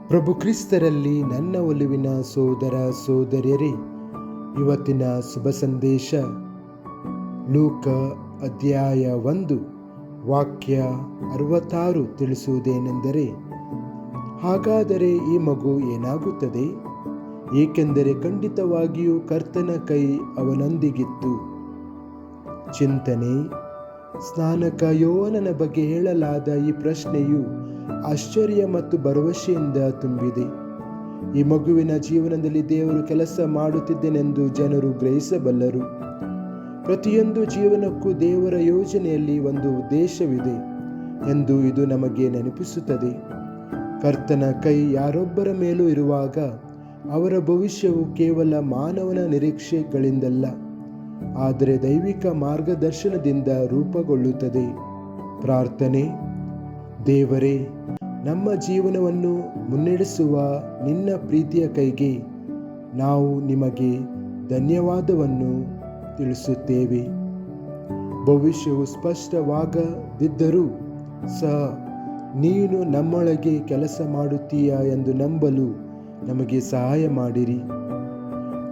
ಪ್ರಭು ಕ್ರಿಸ್ತರಲ್ಲಿ ನನ್ನ ಒಲುವಿನ ಸೋದರ ಸೋದರಿಯರೇ, ಇವತ್ತಿನ ಶುಭ ಸಂದೇಶ ಲೂಕ ಅಧ್ಯಾಯ 1 ವಾಕ್ಯ 66 ತಿಳಿಸುವುದೇನೆಂದರೆ, ಹಾಗಾದರೆ ಈ ಮಗು ಏನಾಗುತ್ತದೆ? ಏಕೆಂದರೆ ಖಂಡಿತವಾಗಿಯೂ ಕರ್ತನ ಕೈ ಅವನೊಂದಿಗಿತ್ತು. ಚಿಂತನೆ: ಸ್ನಾನಕ ಯೋಹಾನನ ಬಗ್ಗೆ ಹೇಳಲಾದ ಈ ಪ್ರಶ್ನೆಯು ಆಶ್ಚರ್ಯ ಮತ್ತು ಭರವಸೆಯಿಂದ ತುಂಬಿದೆ. ಈ ಮಗುವಿನ ಜೀವನದಲ್ಲಿ ದೇವರು ಕೆಲಸ ಮಾಡುತ್ತಿದ್ದನೆಂದು ಜನರು ಗ್ರಹಿಸಬಲ್ಲರು. ಪ್ರತಿಯೊಂದು ಜೀವನಕ್ಕೂ ದೇವರ ಯೋಜನೆಯಲ್ಲಿ ಒಂದು ಉದ್ದೇಶವಿದೆ ಎಂದು ಇದು ನಮಗೆ ನೆನಪಿಸುತ್ತದೆ. ಕರ್ತನ ಕೈ ಯಾರೊಬ್ಬರ ಮೇಲೂ ಇರುವಾಗ ಅವರ ಭವಿಷ್ಯವು ಕೇವಲ ಮಾನವನ ನಿರೀಕ್ಷೆಗಳಿಂದಲ್ಲ, ಆದರೆ ದೈವಿಕ ಮಾರ್ಗದರ್ಶನದಿಂದ ರೂಪುಗೊಳ್ಳುತ್ತದೆ. ಪ್ರಾರ್ಥನೆ: ದೇವರೇ, ನಮ್ಮ ಜೀವನವನ್ನು ಮುನ್ನಡೆಸುವ ನಿನ್ನ ಪ್ರೀತಿಯ ಕೈಗೆ ನಾವು ನಿಮಗೆ ಧನ್ಯವಾದವನ್ನು ತಿಳಿಸುತ್ತೇವೆ. ಭವಿಷ್ಯವು ಸ್ಪಷ್ಟವಾಗದಿದ್ದರೂ ಸಹ ನೀನು ನಮ್ಮೊಳಗೆ ಕೆಲಸ ಮಾಡುತ್ತೀಯಾ ಎಂದು ನಂಬಲು ನಮಗೆ ಸಹಾಯ ಮಾಡಿರಿ.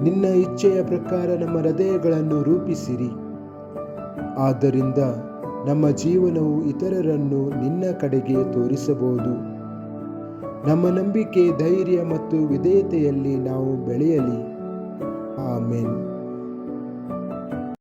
ನಿನ್ನ ಇಚ್ಛೆಯ ಪ್ರಕಾರ ನಮ್ಮ ಹೃದಯಗಳನ್ನು ರೂಪಿಸಿರಿ. ಆದ್ದರಿಂದ ನಮ್ಮ ಜೀವನವು ಇತರರನ್ನು ನಿನ್ನ ಕಡೆಗೆ ತೋರಿಸಬಹುದು. ನಮ್ಮ ನಂಬಿಕೆ, ಧೈರ್ಯ ಮತ್ತು ವಿಧೇಯತೆಯಲ್ಲಿ ನಾವು ಬೆಳೆಯಲಿ. ಆಮೆನ್.